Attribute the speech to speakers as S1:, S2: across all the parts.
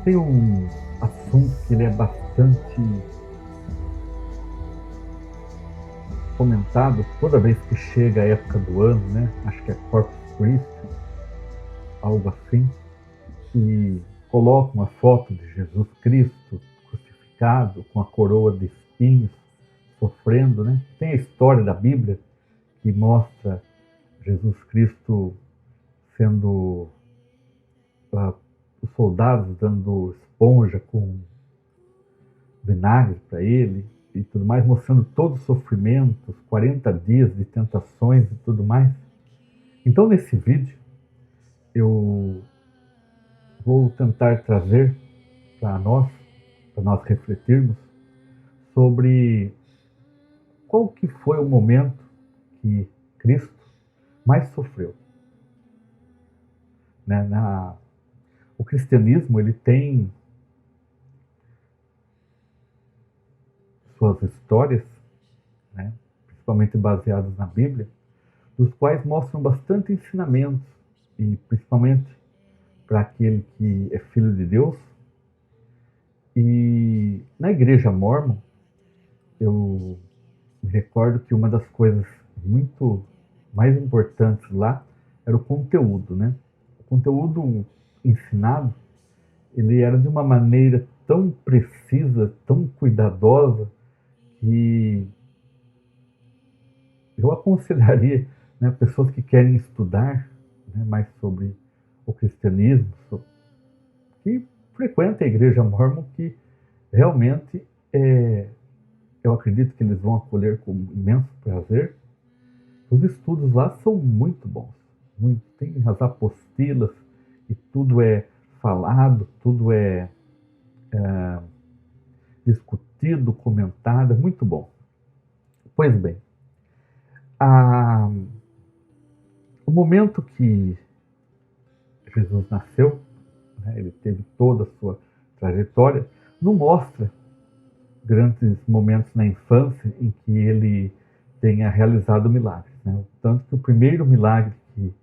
S1: Tem um assunto que ele é bastante comentado toda vez que chega a época do ano, né? Acho que é Corpus Christi, algo assim, e coloca uma foto de Jesus Cristo crucificado com a coroa de espinhos, sofrendo, né? Tem a história da Bíblia que mostra Jesus Cristo sendo os soldados dando esponja com vinagre para ele e tudo mais, mostrando todo o sofrimento, os 40 dias de tentações e tudo mais. Então, nesse vídeo, eu vou tentar trazer para nós refletirmos sobre qual que foi o momento que Cristo mais sofreu. Né? O cristianismo ele tem suas histórias, né? Principalmente baseadas na Bíblia, dos quais mostram bastante ensinamentos, e principalmente para aquele que é filho de Deus. E na igreja mórmon, eu me recordo que uma das coisas muito mais importantes lá era o conteúdo, né? O conteúdo ensinado, ele era de uma maneira tão precisa, tão cuidadosa, que eu aconselharia, né, pessoas que querem estudar, né, mais sobre o cristianismo, que frequentem a igreja mórmon, que realmente eu acredito que eles vão acolher com imenso prazer. Os estudos lá são muito bons, muito, tem as apostilas e tudo é falado, tudo é discutido, comentado, é muito bom. Pois bem, a, o momento que Jesus nasceu, né, ele teve toda a sua trajetória, não mostra grandes momentos na infância em que ele tenha realizado milagres. Né? Tanto que o primeiro milagre que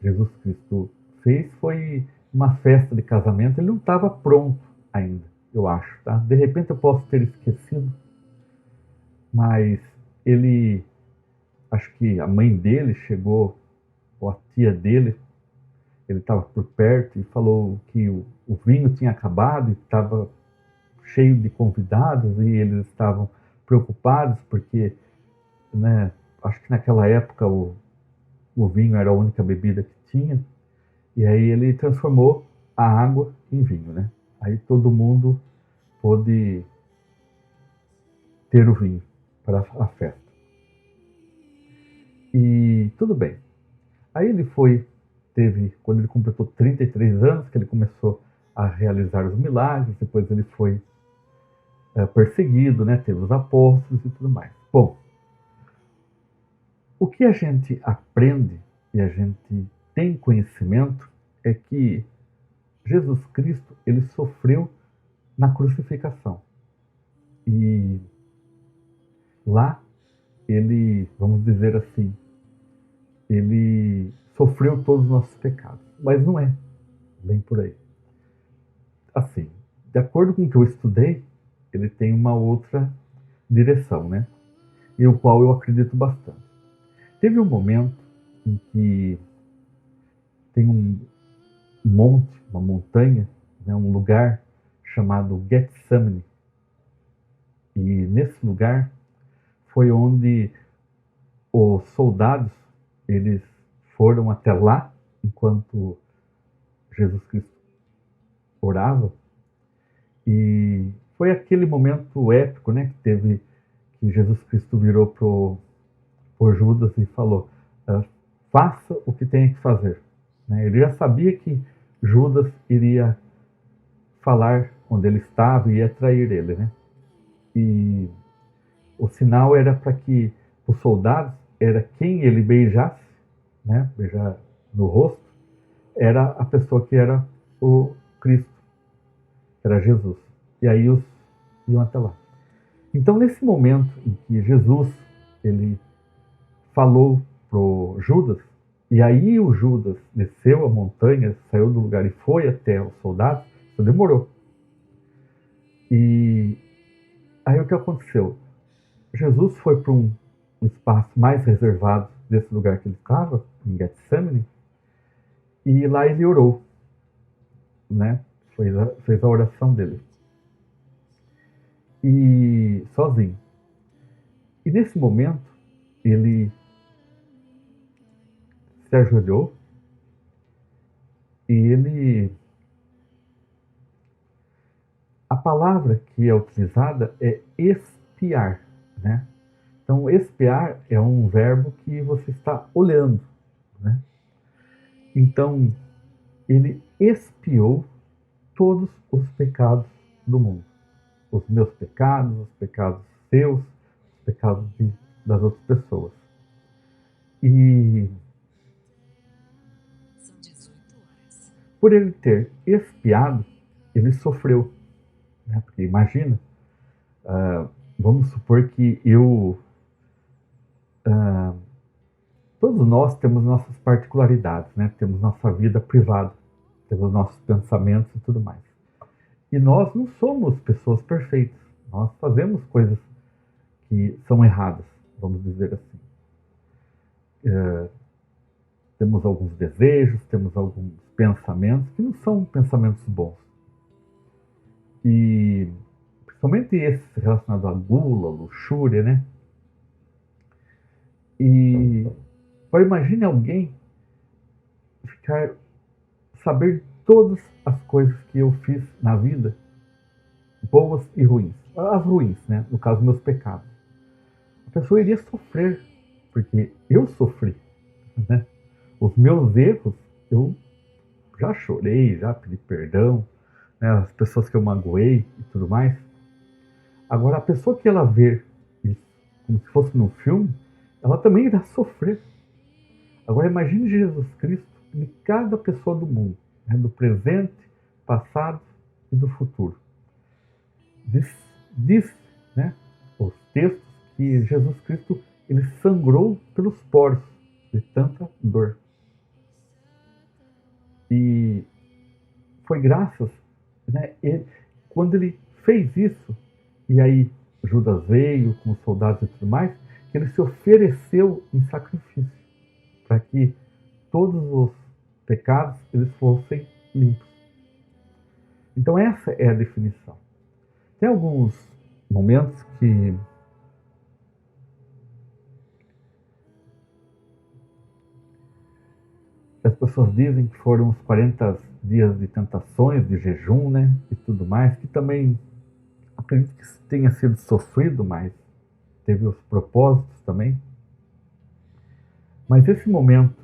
S1: Jesus Cristo fez foi uma festa de casamento. Ele não estava pronto ainda, eu acho. Tá? De repente eu posso ter esquecido, mas ele, acho que a mãe dele chegou, ou a tia dele, ele estava por perto e falou que o vinho tinha acabado e estava cheio de convidados e eles estavam preocupados porque, né, acho que naquela época o vinho era a única bebida que tinha, e aí ele transformou a água em vinho, né? Aí todo mundo pôde ter o vinho para a festa. E tudo bem. Aí ele quando ele completou 33 anos, que ele começou a realizar os milagres, depois ele foi perseguido, né? Teve os apóstolos e tudo mais. Bom, o que a gente aprende e a gente tem conhecimento é que Jesus Cristo ele sofreu na crucificação. E lá ele, vamos dizer assim, ele sofreu todos os nossos pecados. Mas não é bem por aí. Assim, de acordo com o que eu estudei, ele tem uma outra direção, né? E o qual eu acredito bastante. Teve um momento em que tem um monte, uma montanha, né, um lugar chamado Getsemane. E nesse lugar foi onde os soldados eles foram até lá enquanto Jesus Cristo orava. E foi aquele momento épico, né, que Jesus Cristo virou por Judas e falou: faça o que tem que fazer. Né? Ele já sabia que Judas iria falar onde ele estava e ia trair ele, né? E o sinal era para que os soldados, era quem ele beijasse, né? Beijar no rosto, era a pessoa que era o Cristo, era Jesus. E aí os iam até lá. Então, nesse momento em que Jesus ele falou pro Judas, e aí o Judas desceu a montanha, saiu do lugar e foi até os soldados, Isso demorou. E aí o que aconteceu? Jesus foi para um espaço mais reservado desse lugar que ele estava, em Getsemane, e lá ele orou, né? Fez a oração dele. E sozinho. E nesse momento, ele se ajoelhou e ele... A palavra que é utilizada é espiar, né? Então, espiar é um verbo que você está olhando, né? Então, ele expiou todos os pecados do mundo. Os meus pecados, os pecados seus, os pecados das outras pessoas. E por ele ter expiado, ele sofreu, né? Porque imagina, vamos supor que todos nós temos nossas particularidades, né? Temos nossa vida privada, temos nossos pensamentos e tudo mais. E nós não somos pessoas perfeitas. Nós fazemos coisas que são erradas, vamos dizer assim. Temos alguns desejos, temos alguns pensamentos que não são pensamentos bons. E principalmente esses relacionados à gula, luxúria, né? E agora imagine alguém saber todas as coisas que eu fiz na vida, boas e ruins. As ruins, né? No caso, meus pecados. A pessoa iria sofrer, porque eu sofri, né? Os meus erros, eu já chorei, já pedi perdão, né? As pessoas que eu magoei e tudo mais. Agora, a pessoa que ela vê isso como se fosse num filme, ela também irá sofrer. Agora, imagine Jesus Cristo de cada pessoa do mundo, né? Do presente, passado e do futuro. Diz, né, os textos que Jesus Cristo ele sangrou pelos poros de tanta dor. E foi graças, né, quando ele fez isso, e aí Judas veio com os soldados e tudo mais, que ele se ofereceu em sacrifício, para que todos os pecados eles fossem limpos. Então essa é a definição. Tem alguns momentos que as pessoas dizem que foram os 40 dias de tentações, de jejum, né, e tudo mais, que também acredito que tenha sido sofrido, mas teve os propósitos também. Mas esse momento,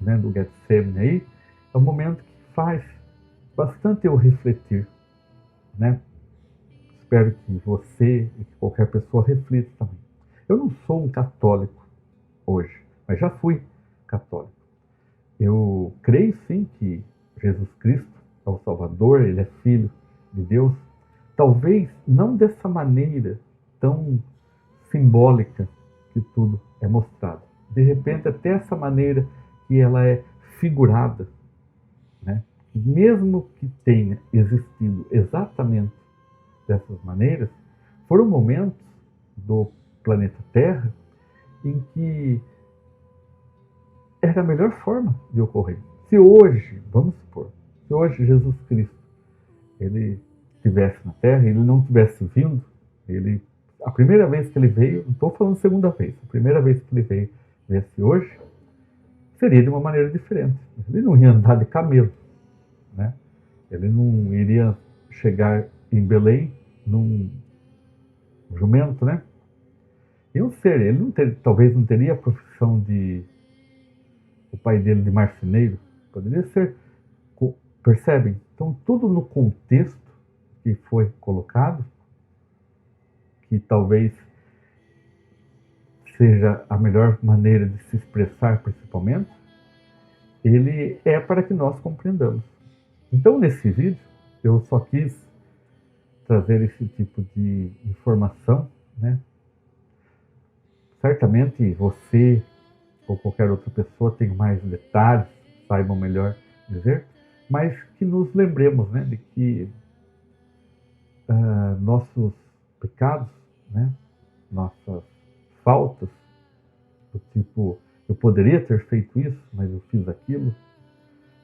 S1: né, do Getsemane aí, é um momento que faz bastante eu refletir, né? Espero que você e que qualquer pessoa reflita também. Eu não sou um católico hoje, mas já fui católico. Eu creio sim que Jesus Cristo é o Salvador, Ele é Filho de Deus. Talvez não dessa maneira tão simbólica que tudo é mostrado. De repente, até essa maneira que ela é figurada, né? Mesmo que tenha existido exatamente dessas maneiras, foram momentos do planeta Terra em que era a melhor forma de ocorrer. Se hoje, vamos supor, se hoje Jesus Cristo ele estivesse na Terra, ele não tivesse vindo, a primeira vez que ele veio, não estou falando segunda vez, a primeira vez que ele veio, viesse hoje, seria de uma maneira diferente. Ele não ia andar de camelo, né? Ele não iria chegar em Belém num jumento, né? E um ser, ele talvez não teria a profissão de o pai dele de marceneiro, poderia ser, percebem? Então tudo no contexto que foi colocado, que talvez seja a melhor maneira de se expressar principalmente, ele é para que nós compreendamos. Então nesse vídeo eu só quis trazer esse tipo de informação, né? Certamente você ou qualquer outra pessoa tem mais detalhes, saibam melhor dizer, mas que nos lembremos, né, de que nossos pecados, né, nossas faltas, do tipo, eu poderia ter feito isso, mas eu fiz aquilo,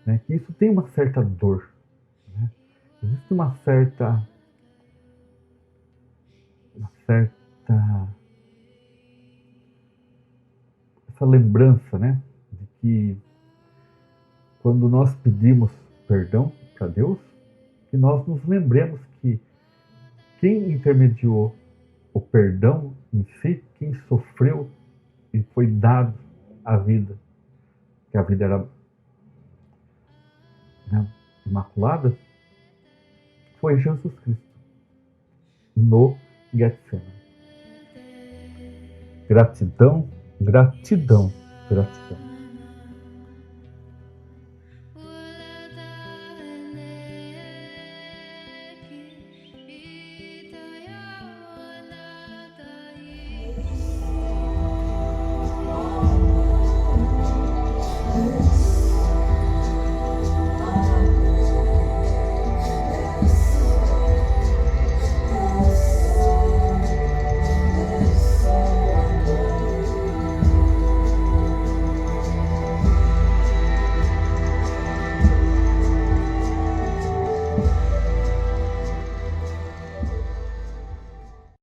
S1: né, que isso tem uma certa dor, né? Existe essa lembrança, né, de que quando nós pedimos perdão para Deus, que nós nos lembremos que quem intermediou o perdão em si, quem sofreu e foi dado a vida, que a vida era, né, imaculada, foi Jesus Cristo no Getsemane. Gratidão, gratidão, gratidão.